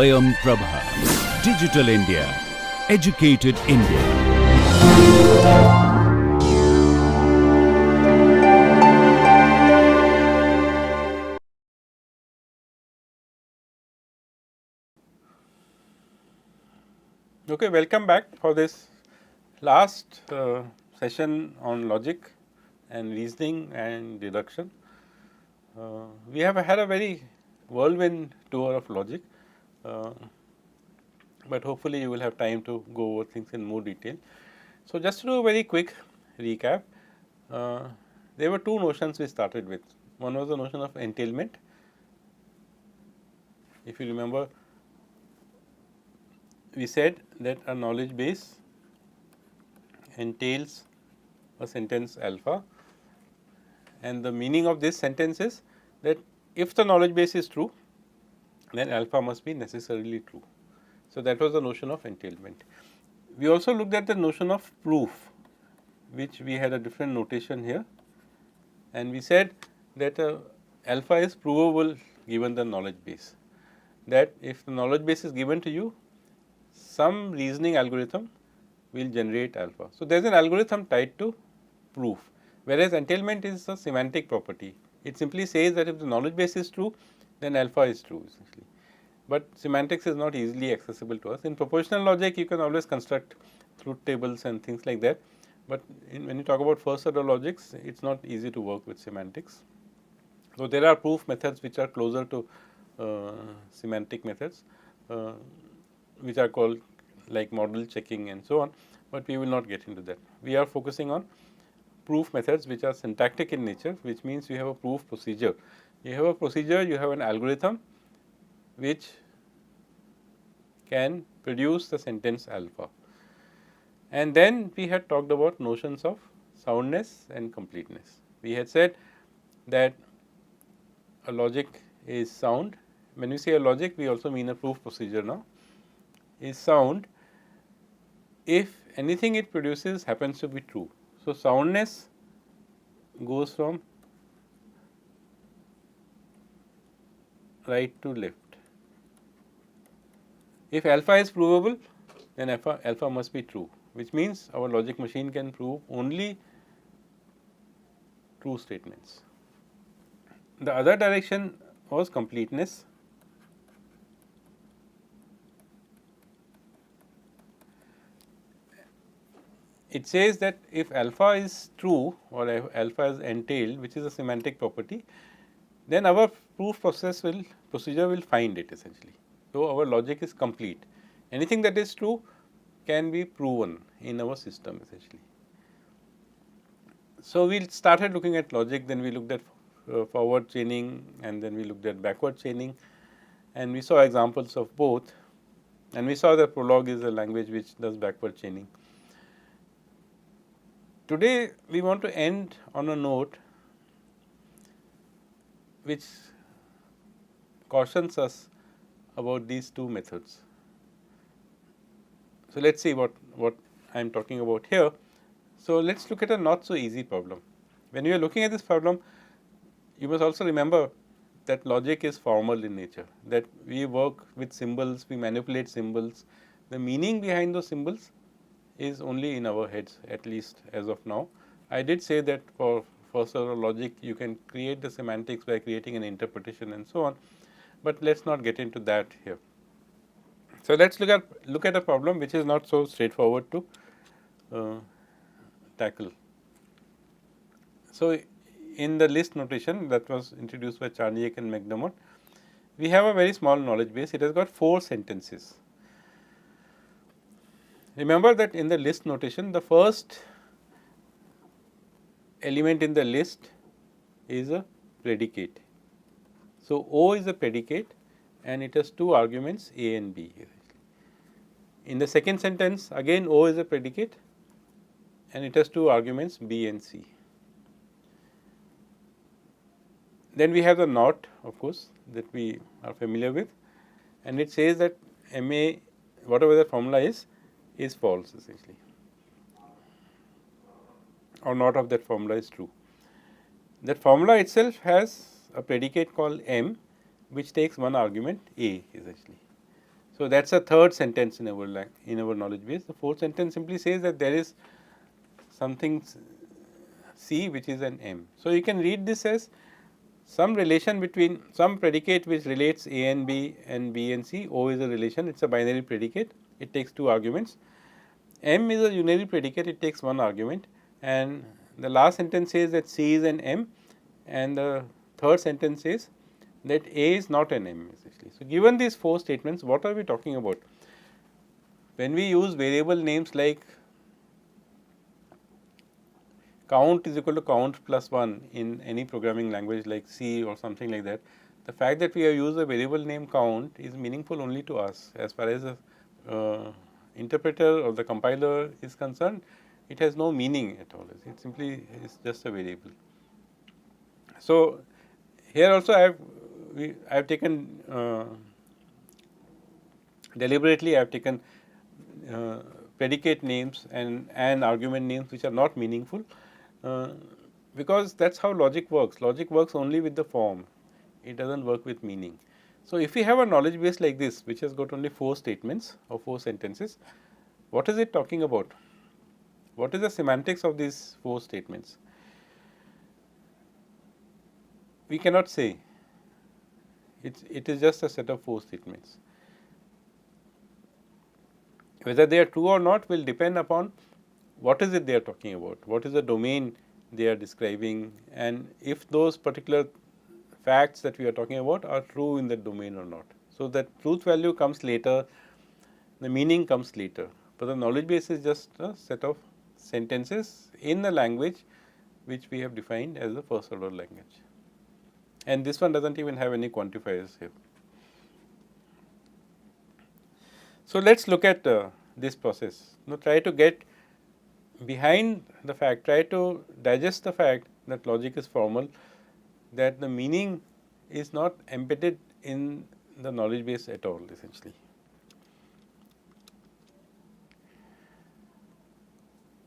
Swayam Prabha. Digital India. Educated India. Okay, welcome back for this last session on logic and reasoning and deduction. We have had a very whirlwind tour of logic, but hopefully you will have time to go over things in more detail. So, just to do a very quick recap, there were two notions we started with. One was the notion of entailment. If you remember, we said that a knowledge base entails a sentence alpha, and the meaning of this sentence is that if the knowledge base is true, then alpha must be necessarily true. So, that was the notion of entailment. We also looked at the notion of proof, which we had a different notation here, and we said that alpha is provable given the knowledge base, that if the knowledge base is given to you, some reasoning algorithm will generate alpha. So, there is an algorithm tied to proof, whereas entailment is a semantic property. It simply says that if the knowledge base is true, then alpha is true essentially. But semantics is not easily accessible to us. In propositional logic, you can always construct truth tables and things like that, but when you talk about first order logics, it is not easy to work with semantics. So, there are proof methods which are closer to semantic methods, which are called like model checking and so on, but we will not get into that. We are focusing on proof methods which are syntactic in nature, which means you have a proof procedure. You have a procedure, you have an algorithm which can produce the sentence alpha. And then we had talked about notions of soundness and completeness. We had said that a logic is sound. When we say a logic, we also mean a proof procedure now, is sound if anything it produces happens to be true. So, soundness goes from right to left. If alpha is provable, then alpha must be true, which means our logic machine can prove only true statements. The other direction was completeness. It says that if alpha is true or if alpha is entailed, which is a semantic property, then our proof procedure will find it essentially. So, our logic is complete. Anything that is true can be proven in our system essentially. So, we started looking at logic, then we looked at forward chaining, and then we looked at backward chaining, and we saw examples of both, and we saw that Prolog is a language which does backward chaining. Today, we want to end on a note which cautions us about these two methods. So, let us see what I am talking about here. So, let us look at a not so easy problem. When you are looking at this problem, you must also remember that logic is formal in nature, that we work with symbols, we manipulate symbols. The meaning behind those symbols is only in our heads, at least as of now. I did say that for first order logic, you can create the semantics by creating an interpretation and so on, but let us not get into that here. So, let us look at a problem which is not so straightforward to tackle. So, in the list notation that was introduced by Charniak and McDermott, we have a very small knowledge base. It has got 4 sentences. Remember that in the list notation, the first element in the list is a predicate. So, O is a predicate and it has 2 arguments A and B. In the second sentence, again O is a predicate and it has 2 arguments B and C. Then we have the not, of course, that we are familiar with, and it says that MA, whatever the formula is false essentially, or not of that formula is true. That formula itself has a predicate called M, which takes one argument A essentially. So, that is a third sentence in our knowledge base. The fourth sentence simply says that there is something C which is an M. So, you can read this as some relation between some predicate which relates A and B and C. O is a relation, it is a binary predicate, it takes two arguments. M is a unary predicate, it takes one argument, and the last sentence says that C is an M, and the third sentence says that A is not an M essentially. So, given these four statements, what are we talking about? When we use variable names like count is equal to count plus 1 in any programming language like C or something like that, the fact that we have used a variable name count is meaningful only to us. As far as the interpreter or the compiler is concerned, it has no meaning at all, it simply is just a variable. So, here also I have taken deliberately I have taken predicate names and argument names which are not meaningful, because that is how logic works. Logic works only with the form, it does not work with meaning. So, if we have a knowledge base like this which has got only 4 statements or 4 sentences, what is it talking about? What is the semantics of these 4 statements? We cannot say, it is just a set of 4 statements. Whether they are true or not will depend upon what is it they are talking about, what is the domain they are describing, and if those particular facts that we are talking about are true in that domain or not. So, that truth value comes later, the meaning comes later, but the knowledge base is just a set of sentences in the language which we have defined as the first order language, and this one does not even have any quantifiers here. So, let us look at this process. Now, try to get behind the fact, try to digest the fact that logic is formal, that the meaning is not embedded in the knowledge base at all essentially.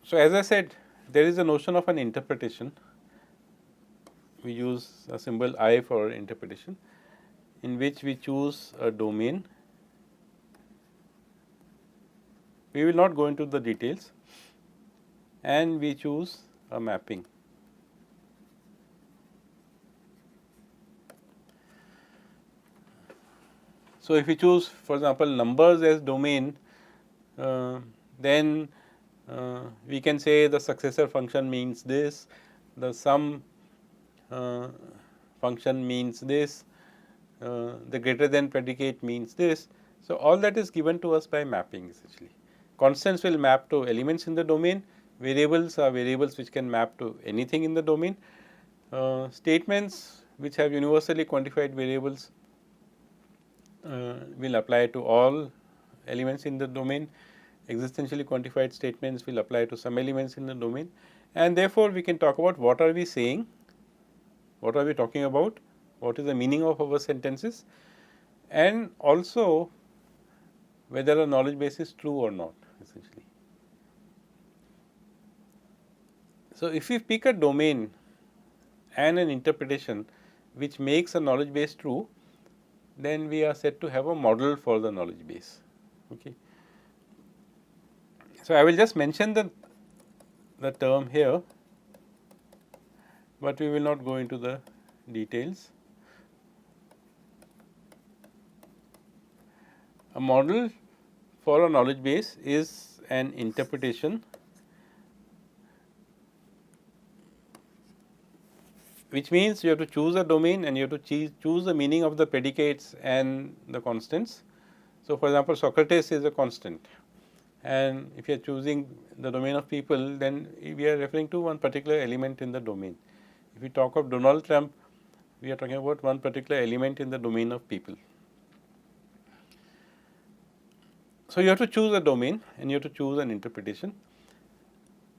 So, as I said, there is a notion of an interpretation. We use a symbol I for interpretation, in which we choose a domain. We will not go into the details, and we choose a mapping. So, if we choose for example numbers as domain, then we can say the successor function means this, the sum function means this, the greater than predicate means this. So, all that is given to us by mapping essentially. Constants will map to elements in the domain, variables are variables which can map to anything in the domain, statements which have universally quantified variables will apply to all elements in the domain, existentially quantified statements will apply to some elements in the domain, and therefore, we can talk about what are we saying, what are we talking about, what is the meaning of our sentences, and also whether a knowledge base is true or not essentially. So, if we pick a domain and an interpretation which makes a knowledge base true, then we are said to have a model for the knowledge base. Okay. So, I will just mention the term here, but we will not go into the details. A model for a knowledge base is an interpretation which means you have to choose a domain and you have to choose the meaning of the predicates and the constants. So, for example, Socrates is a constant, and if you are choosing the domain of people, then we are referring to one particular element in the domain. If we talk of Donald Trump, we are talking about one particular element in the domain of people. So, you have to choose a domain and you have to choose an interpretation,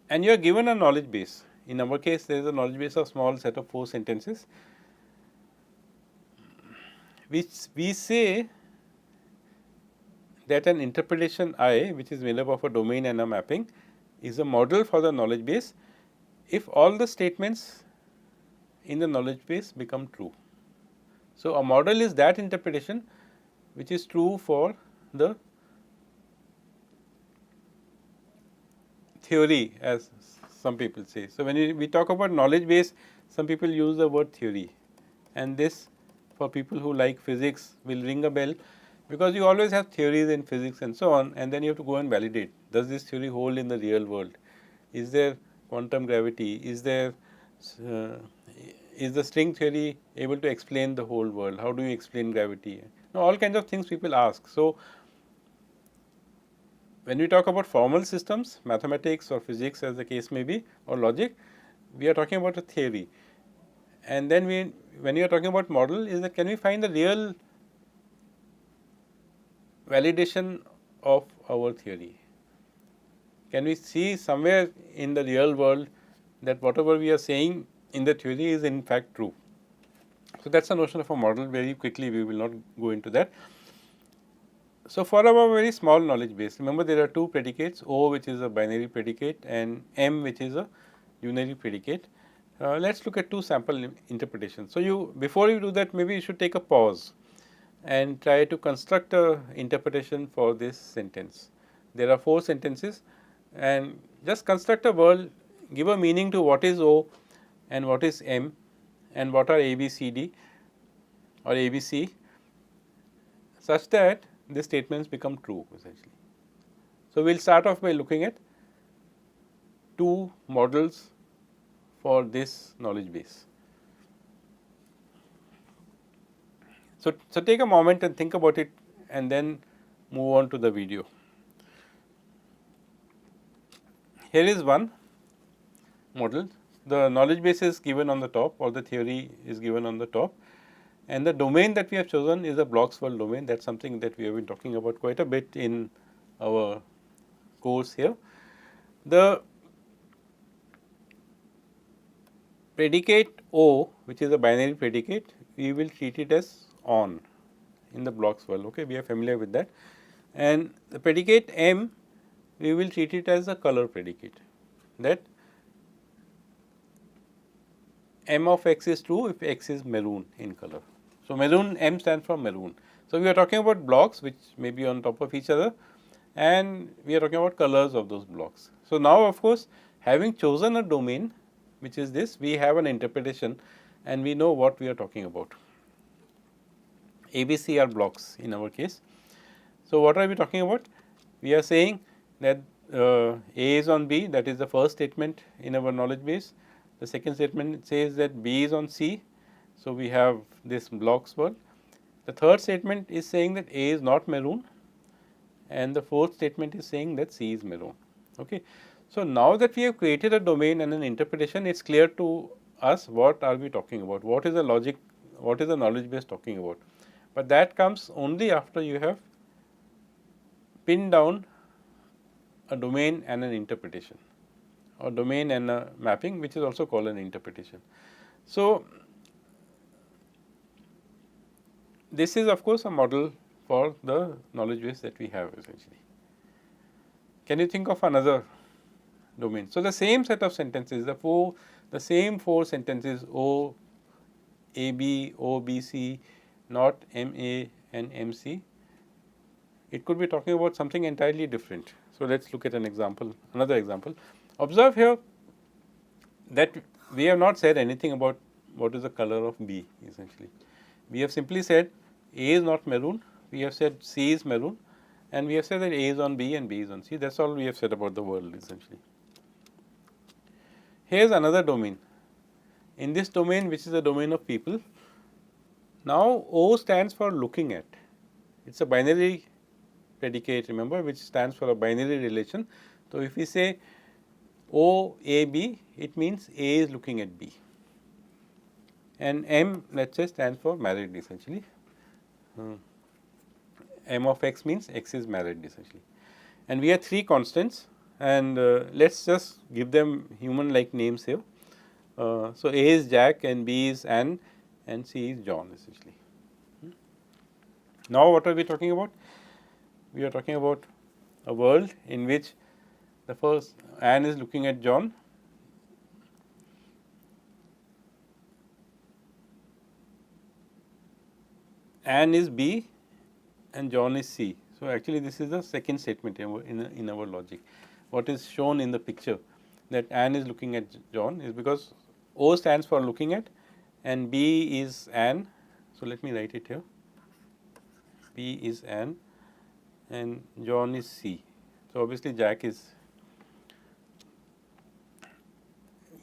and you are given a knowledge base. In our case, there is a knowledge base of small set of 4 sentences, which we say that an interpretation I, which is made up of a domain and a mapping, is a model for the knowledge base if all the statements in the knowledge base become true. So, a model is that interpretation which is true for the theory, as some people say. So, when we talk about knowledge base, some people use the word theory, and this for people who like physics will ring a bell, because you always have theories in physics and so on, and then you have to go and validate, does this theory hold in the real world? Is there quantum gravity? Is there uh, is the string theory able to explain the whole world? How do you explain gravity? Now, all kinds of things people ask. So, when we talk about formal systems, mathematics or physics as the case may be, or logic, we are talking about a theory. And then when you are talking about model, is that can we find the real validation of our theory? Can we see somewhere in the real world that whatever we are saying in the theory is in fact true? So, that is the notion of a model. Very quickly, we will not go into that. So, for our very small knowledge base, remember there are two predicates, O which is a binary predicate and M which is a unary predicate. Let us look at two sample interpretations. So, before you do that, maybe you should take a pause and try to construct a interpretation for this sentence. There are 4 sentences, and just construct a world, give a meaning to what is O and what is M and what are A, B, C, D or A, B, C, such that these statements become true essentially. So, we will start off by looking at 2 models for this knowledge base. So, take a moment and think about it, and then move on to the video. Here is one model. The knowledge base is given on the top, or the theory is given on the top, and the domain that we have chosen is a blocks world domain. That is something that we have been talking about quite a bit in our course here. The predicate O, which is a binary predicate, we will treat it as on in the blocks world. Okay, we are familiar with that. And the predicate M, we will treat it as a color predicate, that M of x is true if x is maroon in color. So, maroon, M stands for maroon. So, we are talking about blocks which may be on top of each other, and we are talking about colors of those blocks. So, now of course, having chosen a domain which is this, we have an interpretation and we know what we are talking about. A, B, C are blocks in our case. So, what are we talking about? We are saying that A is on B, that is the first statement in our knowledge base. The second statement says that B is on C. So, we have this blocks world. The third statement is saying that A is not maroon, and the fourth statement is saying that C is maroon. Okay. So, now that we have created a domain and an interpretation, it is clear to us what are we talking about, what is the logic, what is the knowledge base talking about. But that comes only after you have pinned down a domain and an interpretation, or domain and a mapping, which is also called an interpretation. So, this is of course a model for the knowledge base that we have essentially. Can you think of another domain? So, the same set of sentences, the same 4 sentences O, A, B, O, B, C, not M, A and M, C, it could be talking about something entirely different. So, let us look at an example, another example. Observe here that we have not said anything about what is the color of B essentially. We have simply said A is not maroon, we have said C is maroon, and we have said that A is on B and B is on C. That is all we have said about the world essentially. Here is another domain. In this domain, which is the domain of people, now O stands for looking at. It is a binary predicate, remember, which stands for a binary relation. So, if we say O A B, it means A is looking at B, and M, let us say, stands for married essentially. M of x means x is married essentially, and we have 3 constants, and let us just give them human like names here. So, A is Jack and B is Anne and C is John essentially. Now, what are we talking about? We are talking about a world in which the first Anne is looking at John, Anne is B and John is C. So, actually this is the second statement in our logic. What is shown in the picture that Anne is looking at John is because O stands for looking at and B is Anne. So, let me write it here. B is Anne and John is C. So, obviously Jack is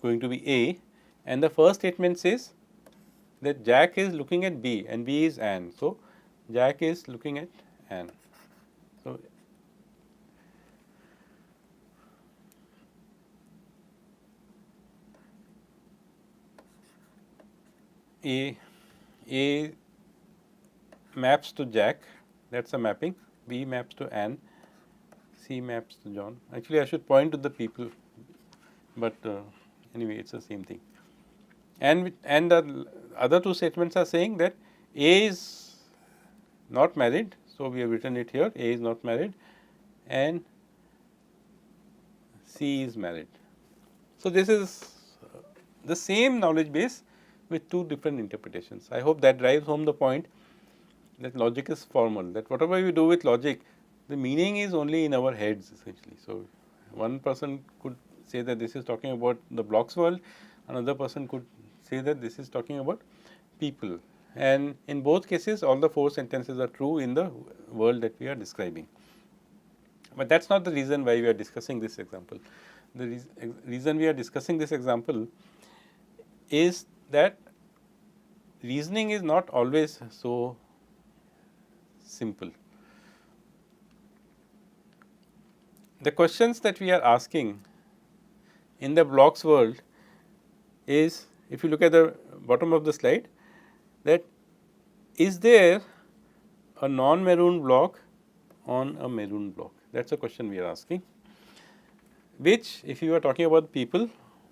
going to be A, and the first statement says that Jack is looking at B and B is Anne. So, Jack is looking at Anne. So, A maps to Jack, that is a mapping, B maps to Anne, C maps to John. Actually, I should point to the people, but anyway, it is the same thing. And the other two statements are saying that A is not married. So, we have written it here, A is not married and C is married. So, this is the same knowledge base with two different interpretations. I hope that drives home the point that logic is formal, that whatever you do with logic, the meaning is only in our heads essentially. So, one person could say that this is talking about the blocks world, another person could say that this is talking about people, and in both cases all the four sentences are true in the world that we are describing. But that is not the reason why we are discussing this example. The reason we are discussing this example is that reasoning is not always so simple. The questions that we are asking in the blocks world is, if you look at the bottom of the slide, that is there a non-maroon block on a maroon block? That is a question we are asking, which if you are talking about people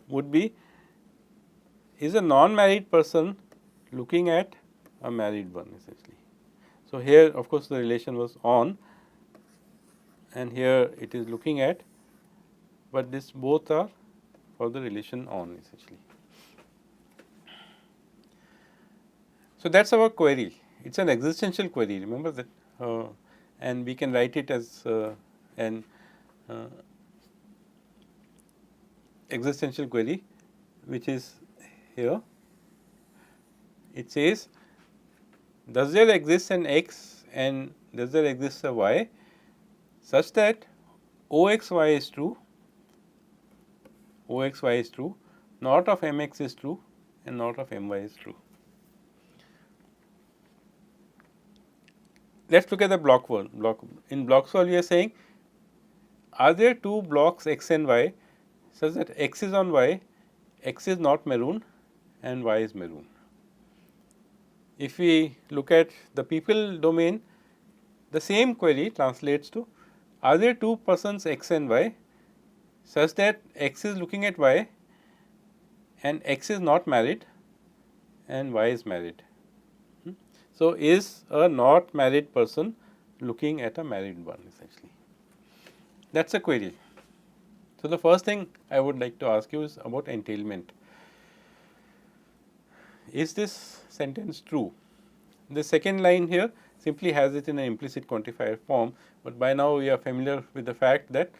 would be, is a non-married person looking at a married one essentially. So, here of course, the relation was on and here it is looking at, but this both are for the relation on essentially. So, that is our query. It is an existential query, remember that, and we can write it as an existential query, which is here. It says, does there exist an x and does there exist a y such that Oxy is true, Oxy is true, not of mx is true and not of my is true. Let us look at the block world. In blocks world we are saying, are there two blocks x and y such that x is on y, x is not maroon and y is maroon. If we look at the people domain, the same query translates to, are there two persons x and y such that x is looking at y and x is not married and y is married. So, is a not married person looking at a married one essentially? That is a query. So, the first thing I would like to ask you is about entailment. Is this sentence true? The second line here simply has it in an implicit quantifier form, but by now we are familiar with the fact that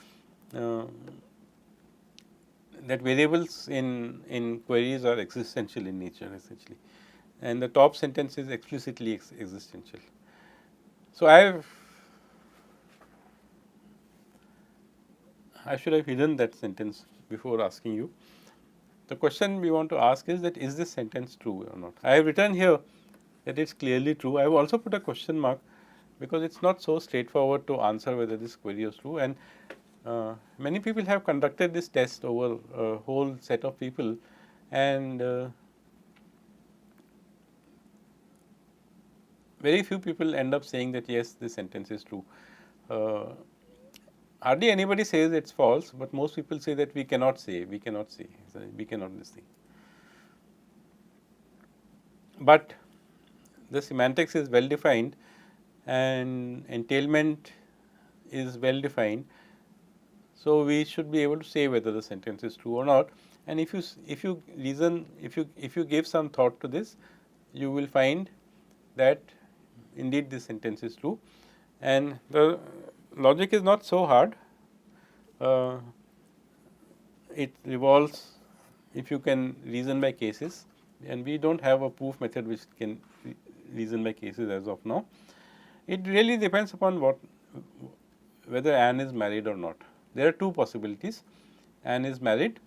that variables in queries are existential in nature essentially, and the top sentence is explicitly existential. So, I should have hidden that sentence before asking you. The question we want to ask is that, is this sentence true or not? I have written here that it is clearly true. I have also put a question mark because it is not so straightforward to answer whether this query is true, and many people have conducted this test over a whole set of people, and very few people end up saying that yes, this sentence is true. Hardly anybody says it is false, but most people say that we cannot say, we cannot this thing. But the semantics is well defined and entailment is well defined. So, we should be able to say whether the sentence is true or not, and if you reason, if you give some thought to this, you will find that indeed this sentence is true, and the logic is not so hard. It revolves if you can reason by cases, and we do not have a proof method which can reason by cases as of now. It really depends upon whether Anne is married or not. There are two possibilities. Anne is married,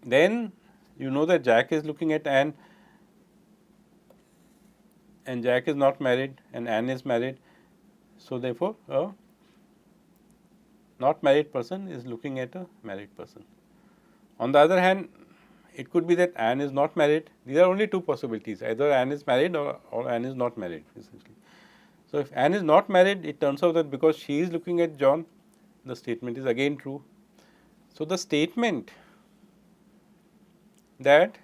then you know that Jack is looking at Anne, and Jack is not married and Anne is married. So, therefore, a not married person is looking at a married person. On the other hand, it could be that Anne is not married. These are only two possibilities, either Anne is married or Anne is not married essentially. So, if Anne is not married, it turns out that because she is looking at John, the statement is again true. So, the statement that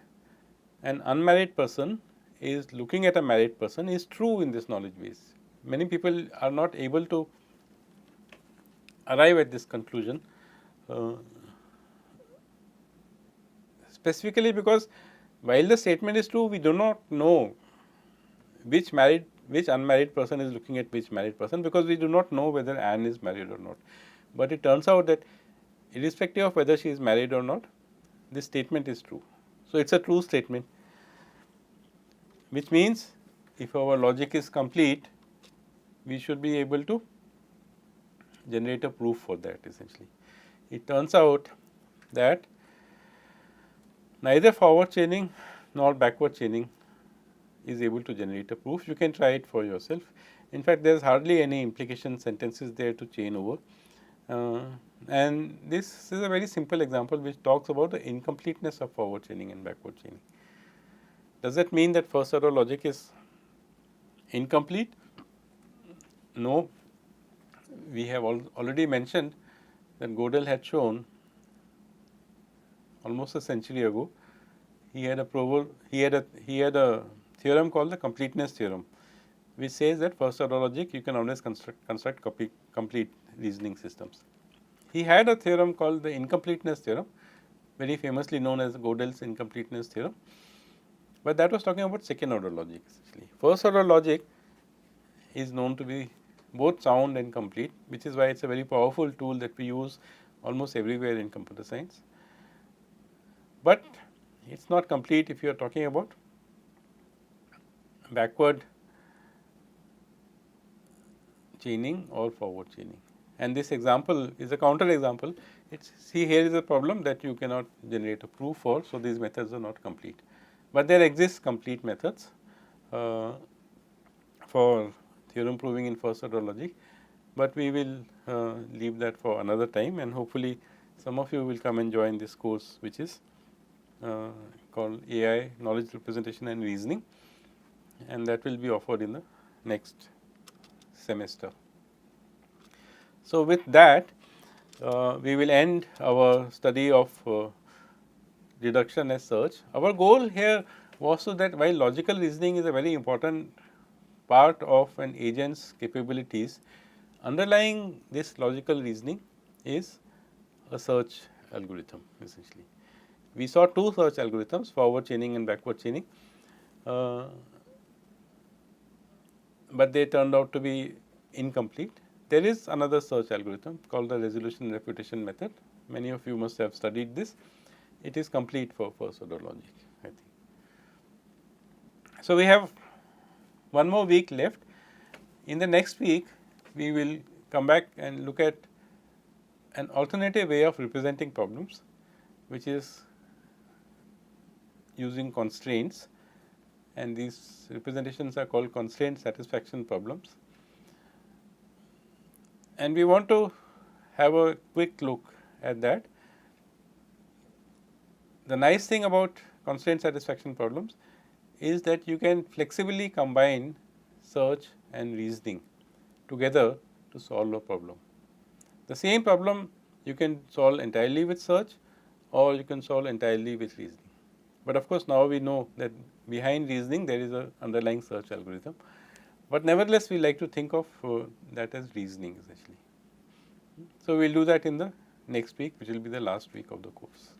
an unmarried person is looking at a married person is true in this knowledge base. Many people are not able to arrive at this conclusion, specifically because while the statement is true, we do not know which unmarried person is looking at which married person, because we do not know whether Anne is married or not. But it turns out that irrespective of whether she is married or not, this statement is true. So, it is a true statement, which means if our logic is complete, we should be able to generate a proof for that essentially. It turns out that neither forward chaining nor backward chaining is able to generate a proof. You can try it for yourself. In fact, there is hardly any implication sentences there to chain over. And this is a very simple example which talks about the incompleteness of forward chaining and backward chaining. Does that mean that first order logic is incomplete? No. We have already mentioned that Gödel had shown almost a century ago. He had a theorem called the completeness theorem, which says that first order logic you can always construct complete reasoning systems. He had a theorem called the incompleteness theorem, very famously known as Gödel's incompleteness theorem, but that was talking about second order logic essentially. First order logic is known to be both sound and complete, which is why it is a very powerful tool that we use almost everywhere in computer science. But it is not complete if you are talking about backward chaining or forward chaining. And this example is a counter example. See, here is a problem that you cannot generate a proof for, so these methods are not complete. But there exist complete methods for theorem proving in first order logic, but we will leave that for another time, and hopefully some of you will come and join this course, which is called AI Knowledge Representation and Reasoning, and that will be offered in the next semester. So, with that we will end our study of deduction as search. Our goal here was so that while logical reasoning is a very important part of an agent's capabilities, underlying this logical reasoning is a search algorithm essentially. We saw two search algorithms, forward chaining and backward chaining, but they turned out to be incomplete. There is another search algorithm called the resolution refutation method. Many of you must have studied this. It is complete for first order logic, I think. So, we have one more week left. In the next week, we will come back and look at an alternative way of representing problems, which is using constraints, and these representations are called constraint satisfaction problems. And we want to have a quick look at that. The nice thing about constraint satisfaction problems is that you can flexibly combine search and reasoning together to solve a problem. The same problem you can solve entirely with search, or you can solve entirely with reasoning. But of course, now we know that behind reasoning there is an underlying search algorithm, but nevertheless we like to think of that as reasoning essentially. So, we will do that in the next week, which will be the last week of the course.